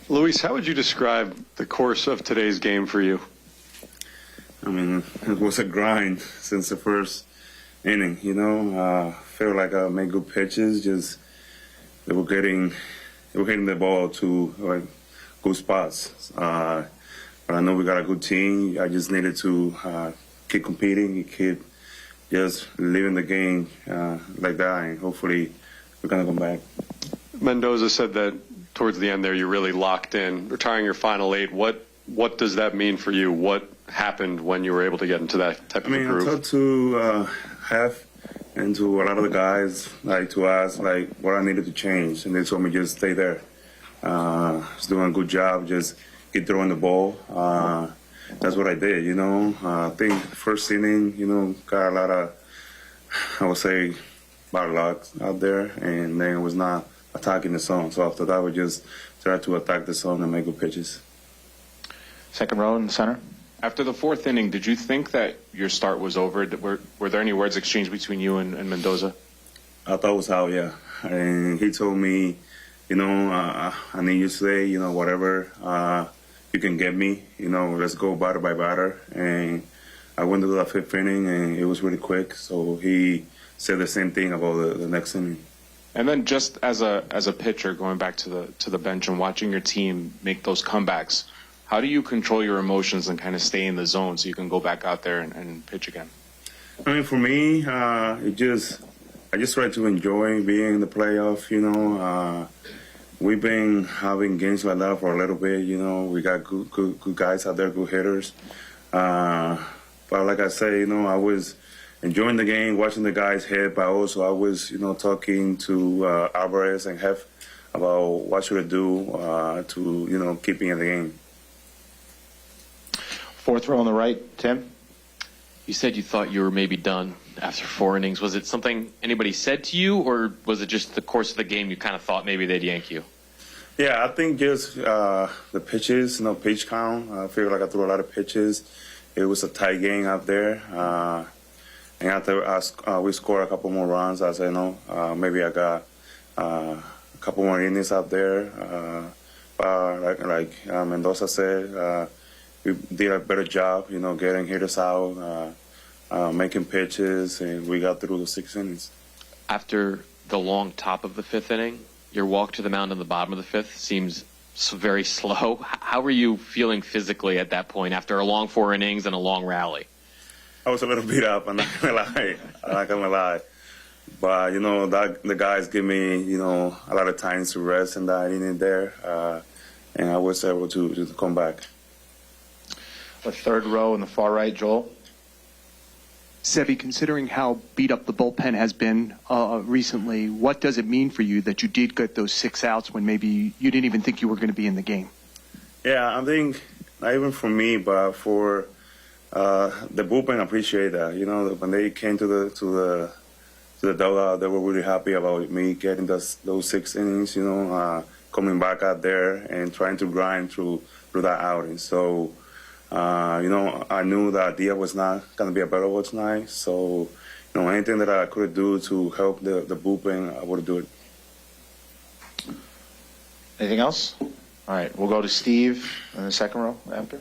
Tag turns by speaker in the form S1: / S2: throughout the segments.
S1: Luis, how would you describe the course of today's game for you?
S2: I mean, it was a grind since the first inning, felt like I made good pitches, just they were hitting the ball to good spots. But I know we got a good team. I just needed to keep competing, keep just living the game like that, and hopefully we're going to come back.
S1: Mendoza said that towards the end there you really locked in, retiring your final 8. What does that mean for you? What happened when you were able to get into that type of a groove?
S2: I talked to Hef and to a lot of the guys, to ask what I needed to change, and they told me just stay there. Just doing a good job, just keep throwing the ball. That's what I did, I think the first inning, got a lot of, I would say, bad luck out there, and then it was not attacking the zone. So after that, we just tried to attack the zone and make good pitches.
S3: Second row in the center.
S4: After the 4th inning, did you think that your start was over? Were there any words exchanged between you and Mendoza?
S2: I thought it was out, yeah. And he told me, I need you today, whatever you can get me, let's go batter by batter. And I went to the 5th inning, and it was really quick. So he said the same thing about the next inning.
S4: And then just as a pitcher, going back to the bench and watching your team make those comebacks, how do you control your emotions and kind of stay in the zone so you can go back out there and pitch again?
S2: I mean, for me, I just try to enjoy being in the playoff. We've been having games like that for a little bit. We got good guys out there, good hitters. But like I say, I was enjoying the game, watching the guys hit, but also I was, talking to Alvarez and Hef about what should I do to, keeping in the game.
S3: 4th row on the right, Tim.
S5: You said you thought you were maybe done after 4 innings. Was it something anybody said to you, or was it just the course of the game you kind of thought maybe they'd yank you?
S2: Yeah, I think just the pitches, pitch count. I feel like I threw a lot of pitches. It was a tight game out there. And after we scored a couple more runs, I said, maybe I got a couple more innings out there. But like Mendoza said, we did a better job, getting hitters out, making pitches, and we got through the 6 innings.
S5: After the long top of the 5th inning, your walk to the mound in the bottom of the 5th seems very slow. How were you feeling physically at that point after a long 4 innings and a long rally?
S2: I was a little beat up, I'm not gonna lie. But, the guys give me, a lot of time to rest in that inning there, and I was able to come back.
S3: The 3rd row in the far right, Joel.
S6: Sevy, considering how beat up the bullpen has been recently, what does it mean for you that you did get those 6 outs when maybe you didn't even think you were going to be in the game?
S2: Yeah, I think not even for me, but for the bullpen, appreciate that. When they came to the dugout, they were really happy about me getting those 6 innings. Coming back out there and trying to grind through that outing. So. I knew that Dia was not going to be available tonight. So, anything that I could do to help the bullpen, I would do it.
S3: Anything else? All right, we'll go to Steve in the 2nd row after.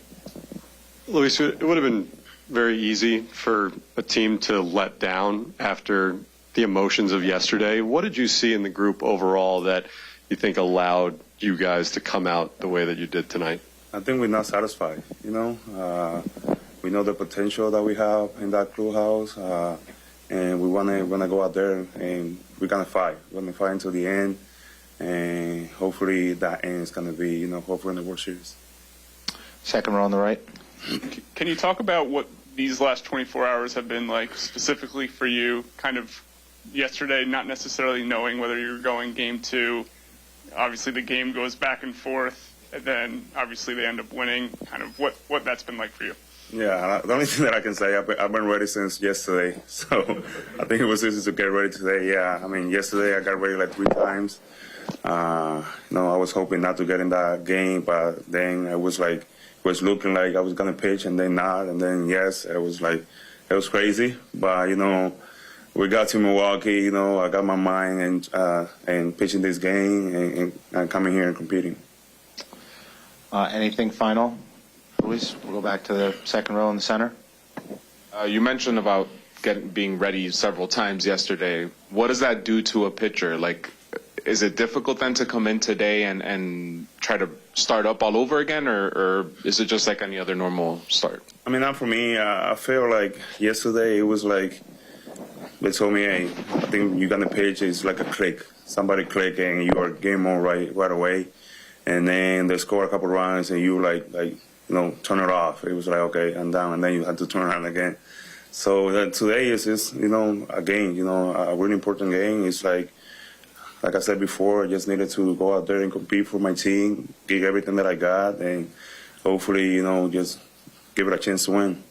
S1: Luis, it would have been very easy for a team to let down after the emotions of yesterday. What did you see in the group overall that you think allowed you guys to come out the way that you did tonight?
S2: I think we're not satisfied, We know the potential that we have in that clubhouse, and we want to go out there and we're going to fight. We're going to fight until the end, and hopefully that end is going to be, hopefully in the World Series.
S3: 2nd row on the right.
S7: Can you talk about what these last 24 hours have been like specifically for you, kind of yesterday, not necessarily knowing whether you're going game 2. Obviously the game goes back and forth. And then, obviously, they end up winning. Kind of what that's been like for you.
S2: Yeah, the only thing that I can say, I've been ready since yesterday. So I think it was easy to get ready today. Yeah, I mean, yesterday I got ready like 3 times. I was hoping not to get in that game, but then it was looking like I was going to pitch and then not. And then, yes, it was crazy. But, we got to Milwaukee, I got my mind and pitching this game and coming here and competing.
S3: Anything final? Luis, we'll go back to the second row in the center.
S4: You mentioned about being ready several times yesterday. What does that do to a pitcher? Like, is it difficult then to come in today and try to start up all over again, or is it just like any other normal start?
S2: I mean, not for me. I feel like yesterday it was like they told me, hey, I think you got the pitch. It's like a click. Somebody click and you are game on right away. And then they score a couple runs and you turn it off. It was like, okay, I'm down. And then you have to turn around again. So today is just, a game, a really important game. It's like I said before, I just needed to go out there and compete for my team, give everything that I got, and hopefully, just give it a chance to win.